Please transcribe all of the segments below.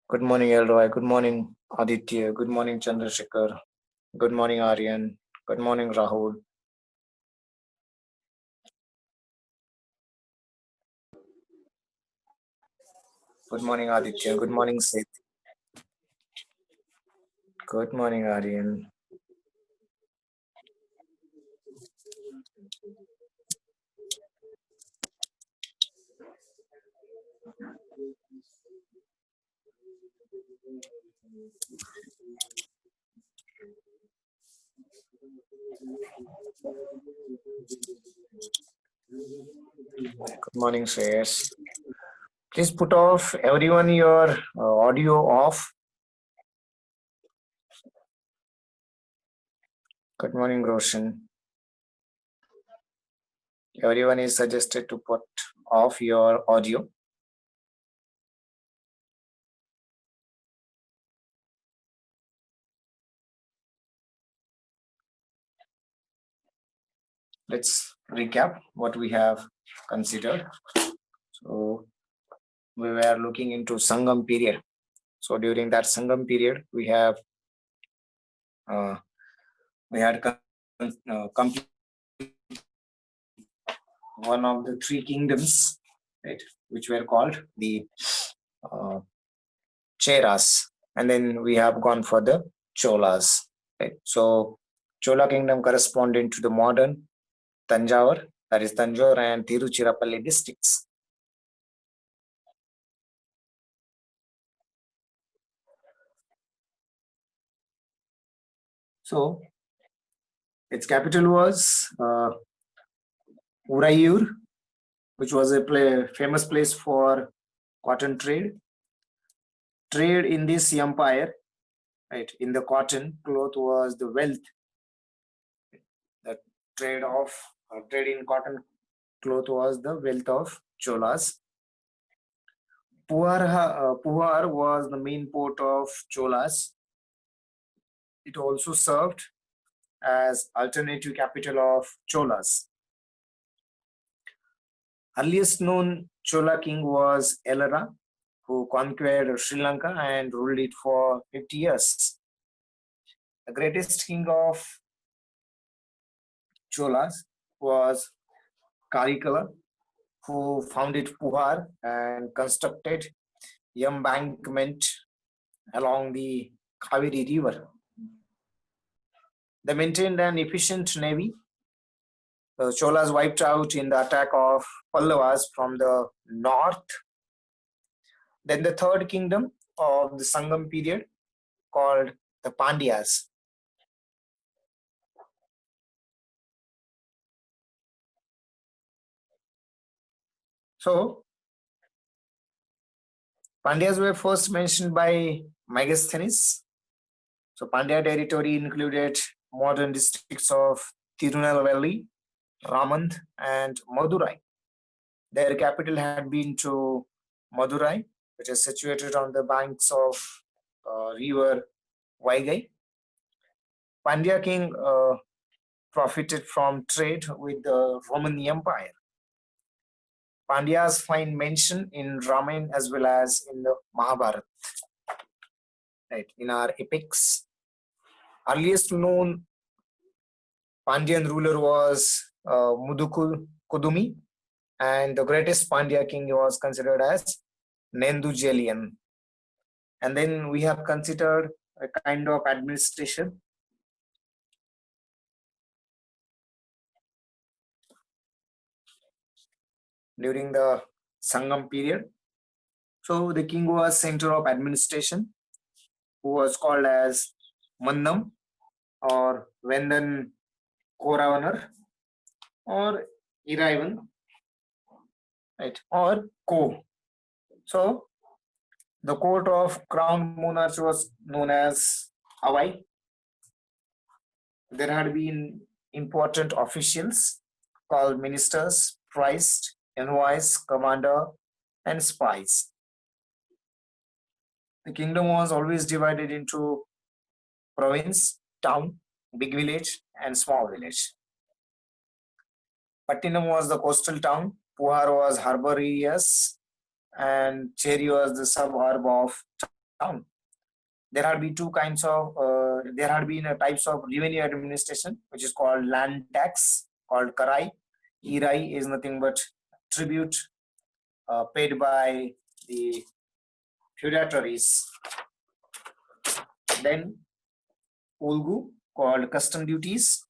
Good morning, Elroy. Good morning, Aditya. Good morning, Chandrasekhar. Good morning, Aryan. Good morning, Rahul. Good morning, Aditya. Good morning, Sid. Good morning, Aryan. Good morning, Shreyas. Please put off everyone your audio off. Good morning, Roshan. Everyone is suggested to put off your audio. Let's recap what we have considered. So we were looking into Sangam period. So during that Sangam period, uh, we had complete one of the three kingdoms, right, which were called the uh, Cheras, and then we have gone for the Cholas. Right? So Chola kingdom corresponding to the modern Tanjore, that is Tanjore and Tiruchirappalli districts. So its capital was Urayur, which was a famous place for cotton trade. Trade in this empire, right, in the cotton cloth was the wealth. The trade in cotton cloth was the wealth of Cholas. Puhar was the main port of Cholas. It also served as alternative capital of Cholas. Earliest known Chola king was Elara, who conquered Sri Lanka and ruled it for 50 years. The greatest king of Cholas was Karikala, who founded Puhar and constructed embankment along the Kaveri River. They maintained an efficient navy. The Cholas wiped out in the attack of Pallavas from the north. Then the third kingdom of the Sangam period, called the Pandyas. So Pandyas were first mentioned by Megasthenes. So Pandya territory included modern districts of Tirunelveli, Ramand, and Madurai. Their capital had been to Madurai, which is situated on the banks of river Vaigai. Pandya king profited from trade with the Roman Empire. Pandyas find mention in Ramayana as well as in the Mahabharata, right, in our epics. Earliest known Pandyan ruler was Mudukul Kudumi, and the greatest Pandya king was considered as Nendujelian. And then we have considered a kind of administration. During the Sangam period. So the king was center of administration, who was called as Mandam or Vendan Koravanar or Iraivan, right, or Ko. So the court of crown monarchs was known as Hawaii. There had been important officials called ministers, priest, envoys, commander, and spies. The kingdom was always divided into province, town, big village, and small village. Pattinam was the coastal town, Puhar was harbourious, and Cheri was the suburb of town. There had been types of revenue administration, which is called land tax, called karai. Irai is nothing but tribute paid by the feudatories. Then ulgu, called custom duties.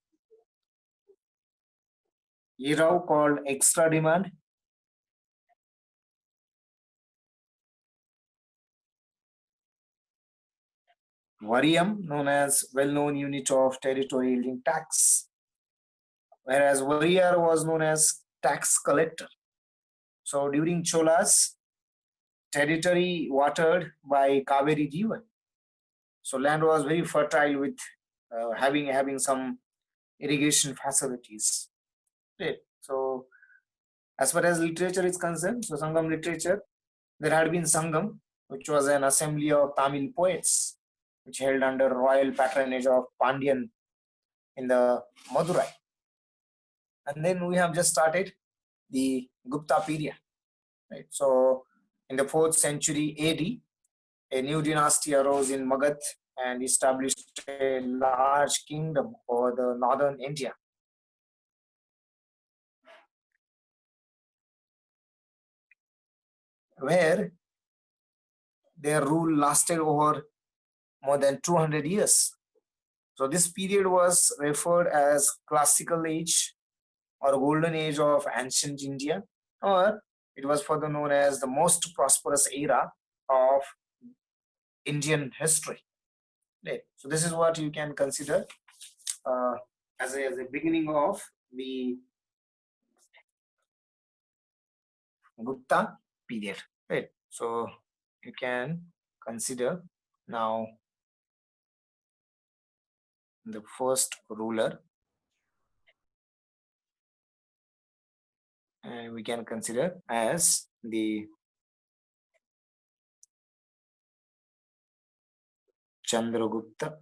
Irau, called extra demand. Variam, known as well-known unit of territory yielding tax, whereas Variyar was known as tax collector. So during Cholas, territory watered by Kaveri River. So land was very fertile with having some irrigation facilities. Right. So as far as literature is concerned, so Sangam literature, there had been Sangam, which was an assembly of Tamil poets, which held under royal patronage of Pandyan in the Madurai. And then we have just started the Gupta period. Right. So in the 4th century AD, a new dynasty arose in Magadh and established a large kingdom over the northern India. Where their rule lasted over more than 200 years. So this period was referred as classical age or golden age of ancient India, or it was further known as the most prosperous era of Indian history. Right. So this is what you can consider as a beginning of the Gupta period. Right. So you can consider now the first ruler, and we can consider as the Chandragupta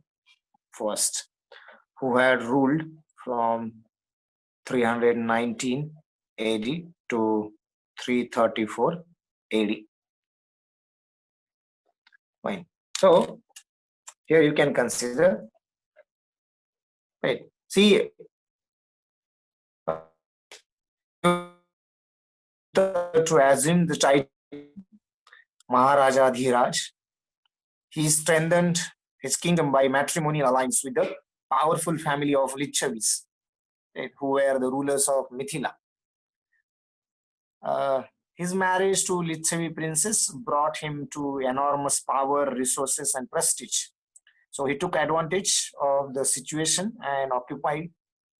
first, who had ruled from 319 AD to 334 AD. Fine. So here you can consider, right? See, to assume the title Maharaja Dhiraj, he strengthened his kingdom by matrimonial alliance with the powerful family of Lichavis, right, who were the rulers of Mithila. His marriage to Lichavi princess brought him to enormous power, resources, and prestige. So he took advantage of the situation and occupied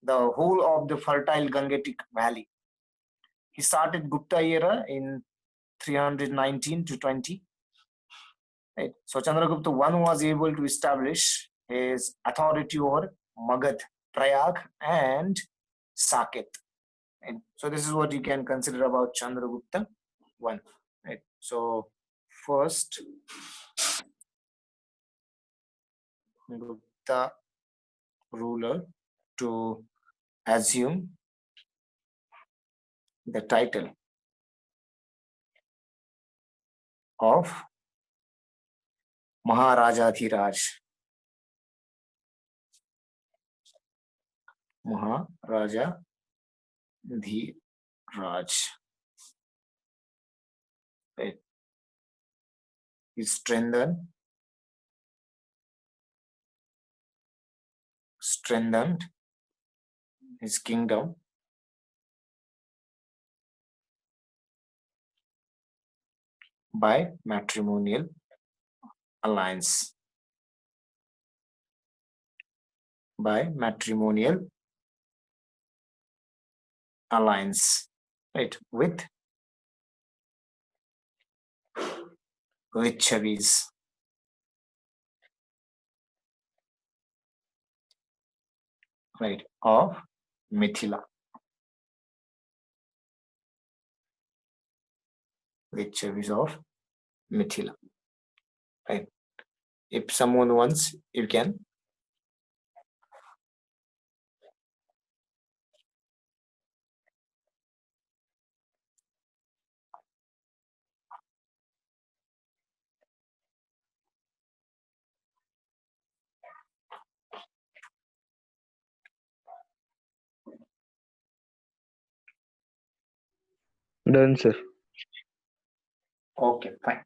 the whole of the fertile Gangetic valley. He started Gupta era in 319 to 20. Right. So Chandragupta I was able to establish his authority over Magad, Prayag, and Saket. Right. So this is what you can consider about Chandragupta I. Right. So first Gupta ruler to assume the title of Maharaja Dhiraj. Maharaja Dhiraj. Right. He strengthened his kingdom by matrimonial alliance. Right, with Lichavis. Right, of Mithila. Lichavis of Mithila. Right. If someone wants, you can. Done, sir. Okay, fine.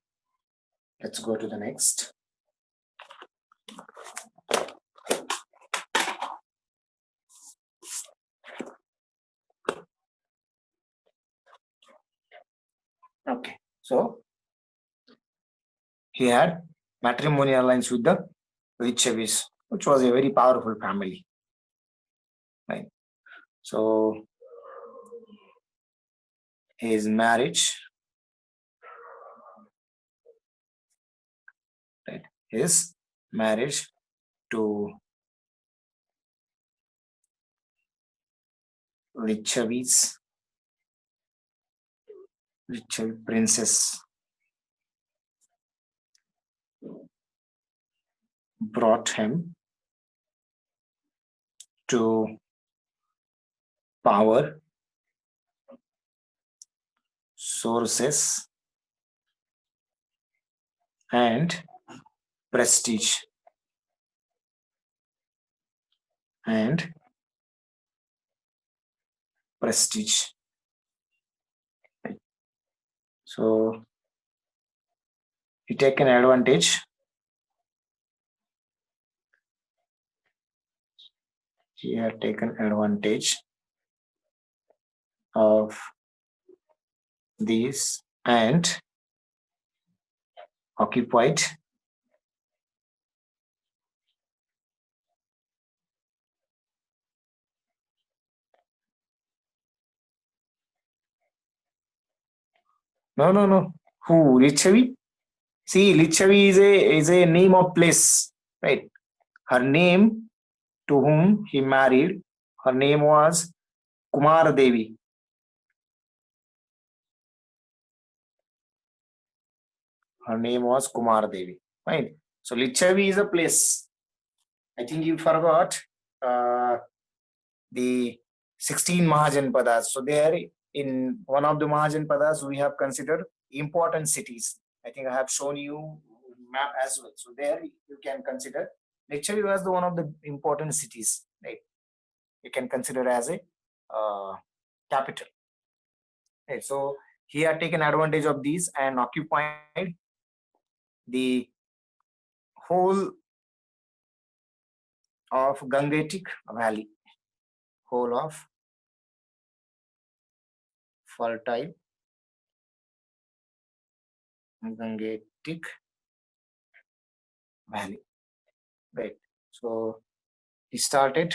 Let's go to the next. Okay, so he had matrimonial alliance with the Lichavis, which was a very powerful family. Right. So his marriage, right? His marriage to Lichavis, Lichavi princess, brought him to power, sources, and prestige. And prestige. So he taken advantage. He had taken advantage of these and occupied no. Who? Lichavi? See, Lichavi is a name of place, right? Her name to whom he married, her name was Kumar Devi. Her name was Kumar Devi. Right. So Lichavi is a place. I think you forgot the 16 Mahajanpadas. So there in one of the Mahajanpadas, we have considered important cities. I think I have shown you map as well. So there you can consider Lichavi was the one of the important cities, right? You can consider as a capital. Right. So he had taken advantage of these and occupied the whole of Gangetic Valley, whole of fertile Gangetic Valley. Right. So he started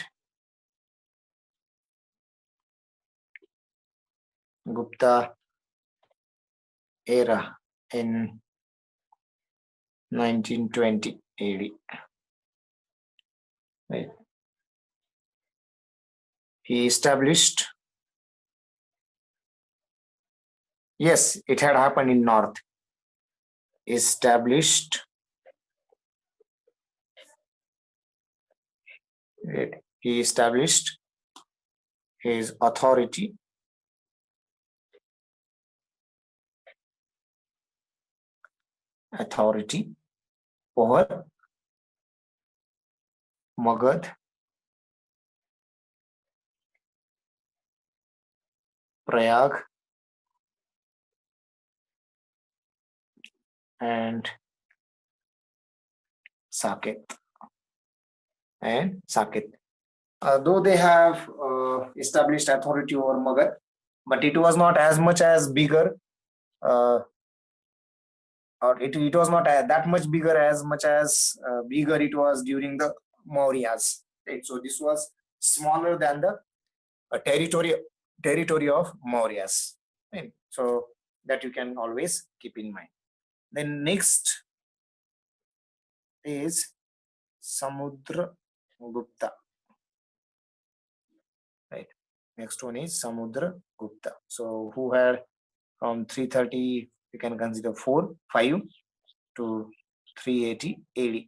Gupta era in 1920 AD. Right. He established, yes, it had happened in North. Established, right. He established his authority over Magad, Prayag, and Saket. Though they have established authority over Magad, but it was not as much as bigger, or it was not that much bigger as much as bigger it was during the Mauryas. Right? So this was smaller than the territory of Mauryas. Right? So that you can always keep in mind. Then next is Samudra Gupta. Right. Next one is Samudra Gupta. So who had from 330, you can consider 5 to 380 AD.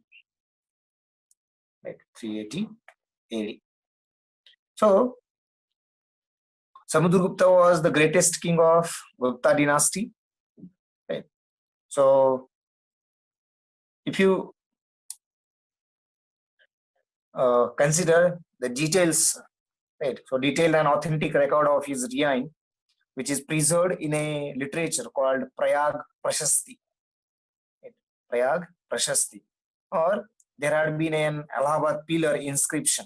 Right. 380 AD. So Samudragupta was the greatest king of Gupta dynasty. Right. So if you consider the details, right? So detailed and authentic record of his reign which is preserved in a literature called Prayag Prashasti. Right? Prayag Prashasti. Or there had been an Allahabad pillar inscription,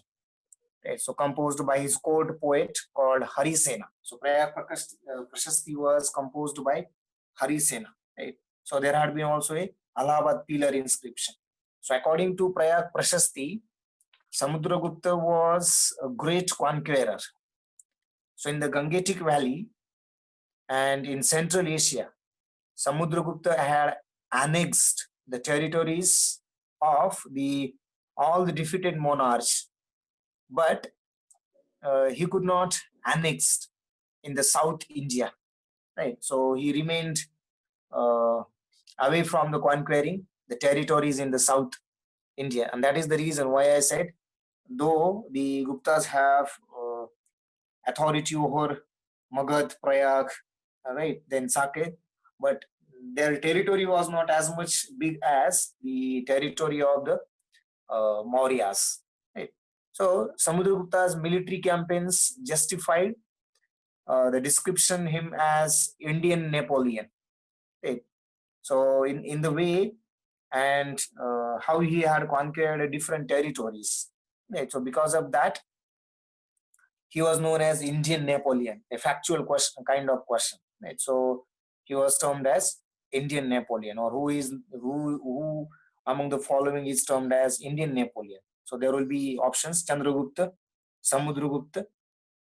right? So composed by his court poet called Harisena. So Prayag Prashasti was composed by Harisena, right? So there had been also a Allahabad pillar inscription. So according to Prayag Prashasti, Samudragupta was a great conqueror. So in the Gangetic Valley and in Central Asia, Samudragupta had annexed the territories of all the defeated monarchs, but he could not annex in the South India, right? So he remained uh, away from the conquering the territories in the South India, and that is the reason why I said, though the Guptas have authority over Magad, Prayag, right, then Saket, but their territory was not as much big as the territory of the Mauryas. Right? So Samudragupta's military campaigns justified the description him as Indian Napoleon. Right? So in the way and how he had conquered different territories. Right? So because of that, he was known as Indian Napoleon, a factual question, kind of question. Right? So he was termed as Indian Napoleon, or who among the following is termed as Indian Napoleon. So there will be options: Chandragupta, Samudragupta,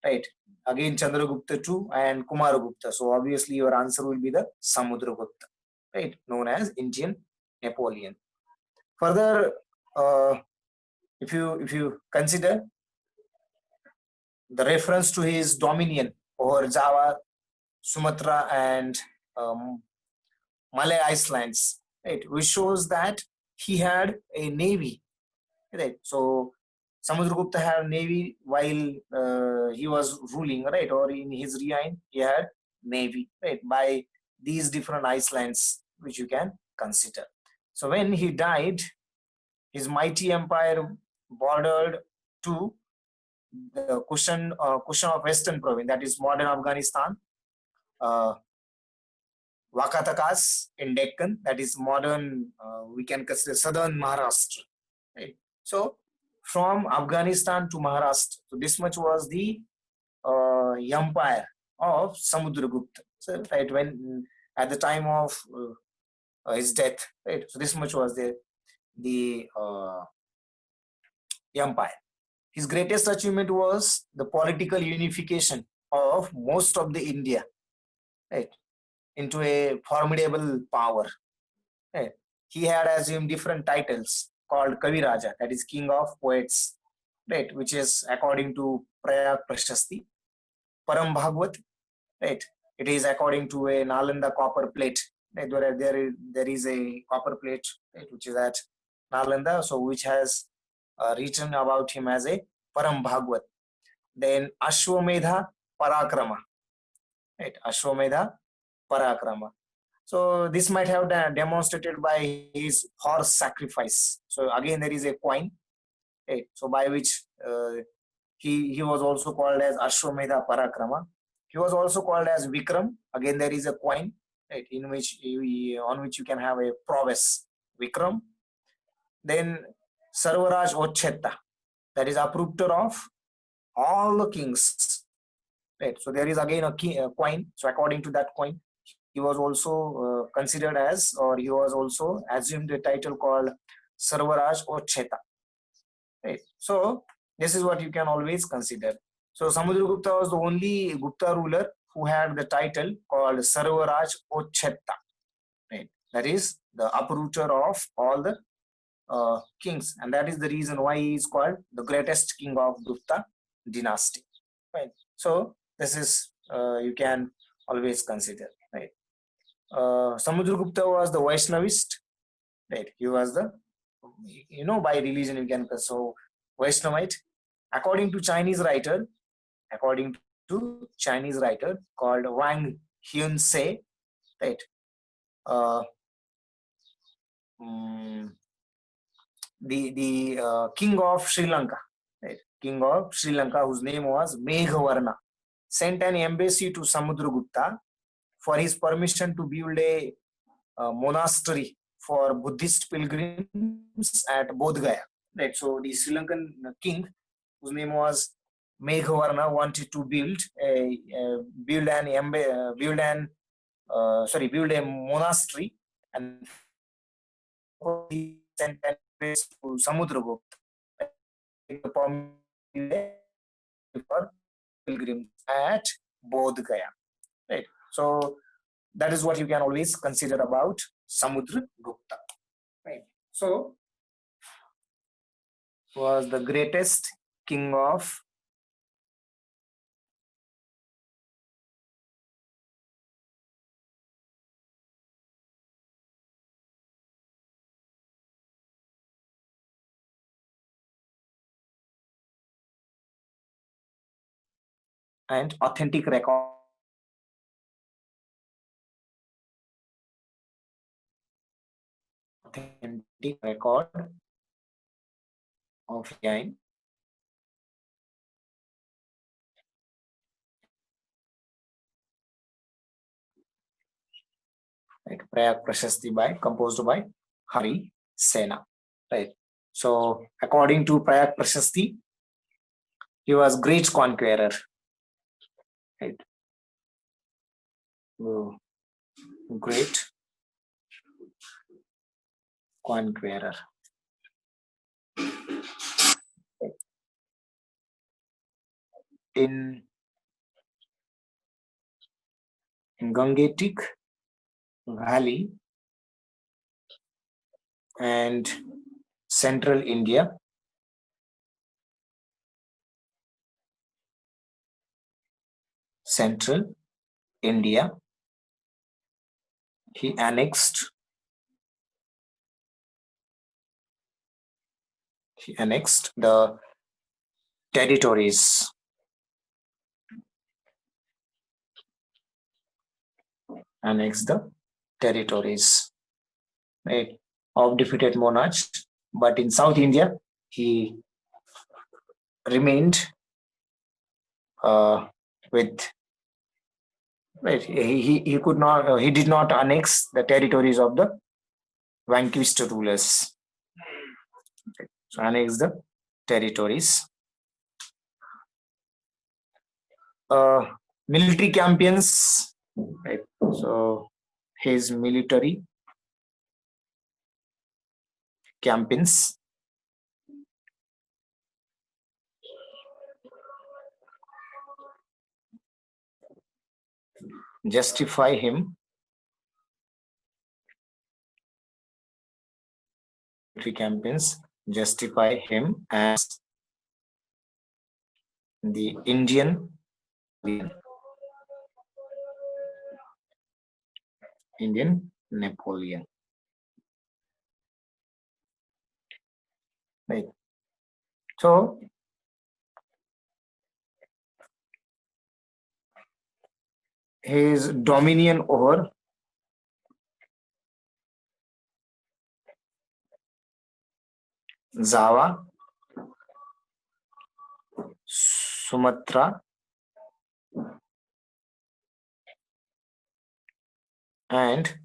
right? Again Chandragupta too, and Kumaragupta. So obviously your answer will be the Samudragupta, right? Known as Indian Napoleon. Further, if you consider the reference to his dominion over Java, Sumatra, and um, Malay Islands, right, which shows that he had a navy, right? So Samudragupta had a navy while he was ruling, right, or in his reign he had navy, right, by these different islands which you can consider. So when he died, his mighty empire bordered to the Kushan of Western province, that is modern Afghanistan, uh, Vakatakas in Deccan, that is modern, we can consider southern Maharashtra. Right? So from Afghanistan to Maharashtra, so this much was the empire of Samudragupta. So, right, when at the time of his death, right? So this much was the empire. His greatest achievement was the political unification of most of the India, right, into a formidable power. Right. He had assumed different titles called Kaviraja, that is king of poets, right, which is according to Prayag Prashasti. Param Bhagwat, right, it is according to a Nalanda copper plate. Right, there is a copper plate, right, which is at Nalanda, so which has written about him as a Param Bhagwat. Then Ashwamedha Parakrama, right, Ashwamedha Parakrama. So this might have demonstrated by his horse sacrifice. So again, there is a coin, right, so by which he was also called as Ashwamedha Parakrama. He was also called as Vikram. Again, there is a coin, right, in which on which you can have a prowess, Vikram. Then Sarvaraj Ochetta, that is uprooter of all the kings. Right. So there is again a coin. So according to that coin, he was also considered as, or he was also assumed a title called Sarvaraj or Cheta. Right. So this is what you can always consider. So Samudragupta was the only Gupta ruler who had the title called Sarvaraj or Cheta. Right. That is the uprooter of all the kings, and that is the reason why he is called the greatest king of Gupta dynasty. Right. So this is you can always consider. Right. Samudragupta was the Vaishnavist, right? He was the, by religion you can, so Vaishnavite. According to Chinese writer, called Wang Hyun-se, right? Uh, the king of Sri Lanka, right? King of Sri Lanka, whose name was Meghavarna, sent an embassy to Samudragupta for his permission to build a monastery for Buddhist pilgrims at Bodh Gaya. Right. So the Sri Lankan king, whose name was Meghavarna, wanted to build a monastery, and he sent an embassy to Samudragupta for pilgrims at Bodh Gaya. Right. So that is what you can always consider about Samudragupta. Right. So was the greatest king of and authentic record of Yain. Right. Prayag Prashasti composed by Hari Sena. Right. So according to Prayag Prashasti, he was great conqueror. Right. Great conqueror. In Gangetic Valley and Central India, he annexed the territories right, of defeated monarchs, but in South India he remained with right. He could not he did not annex the territories of the vanquished rulers. Okay. So annex the territories. Military campaigns, right? So his military campaigns justify him as the Indian Napoleon. Right. So his dominion over Java, Sumatra, and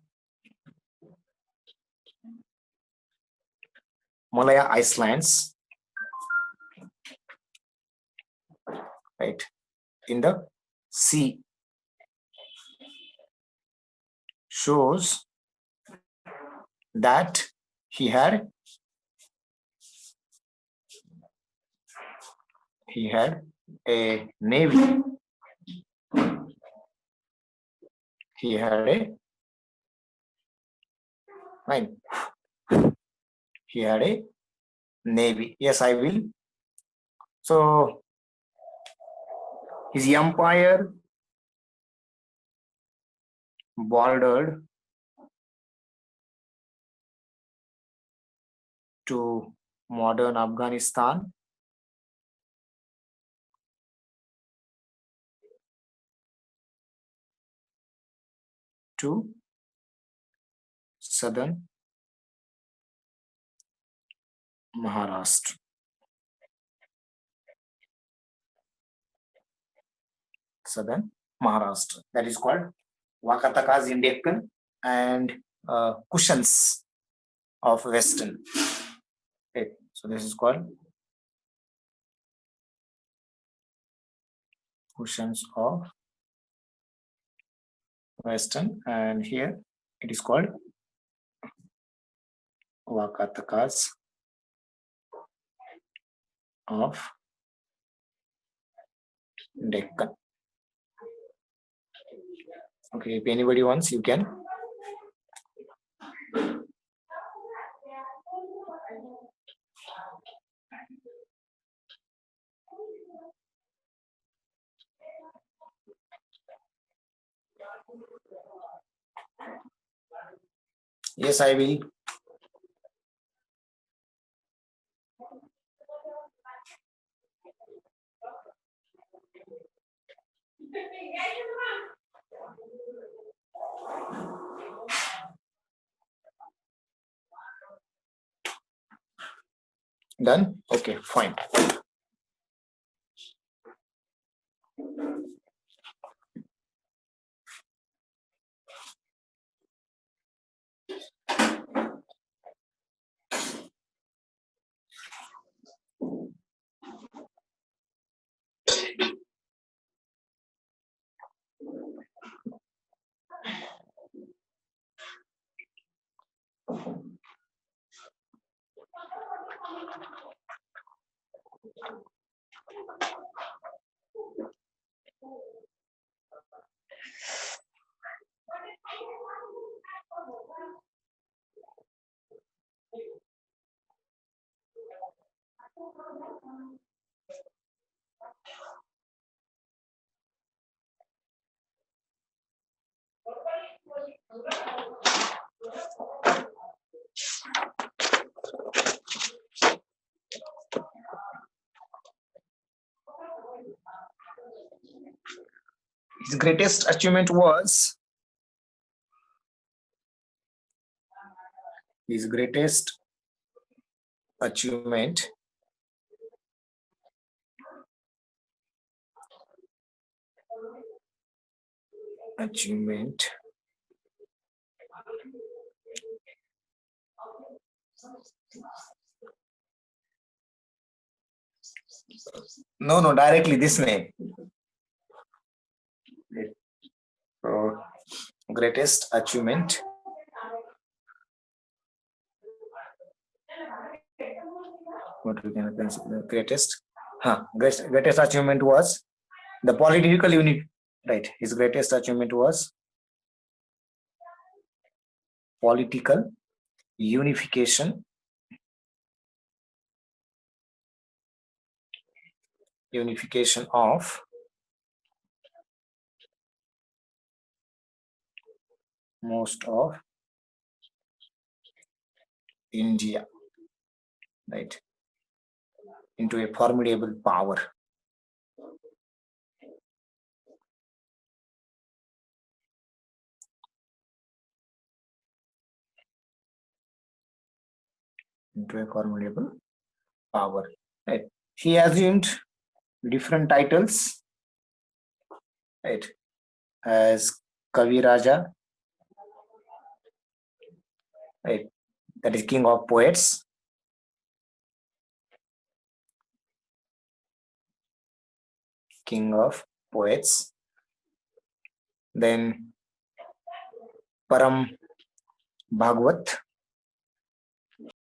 Malaya Islands, right, in the sea, shows that he had a navy. He had a fine. He had a navy. Yes, I will. So his empire bordered to modern Afghanistan, to southern Maharashtra. southern Maharashtra. That is called Vakatakas in Deccan and cushions of western. Okay. So this is called cushions of western, and here it is called Vakatakas of Deccan. Okay, if anybody wants, you can. Yes, I will. Done? Okay, fine. His greatest achievement was achievement no, directly this name. So greatest achievement what we can consider greatest achievement was the political unit, right? His greatest achievement was political unification of most of India, right, into a formidable power. Into a formidable power, right? He assumed different titles, right, as Kavi Raja, right, that is king of poets, then Param Bhagwat,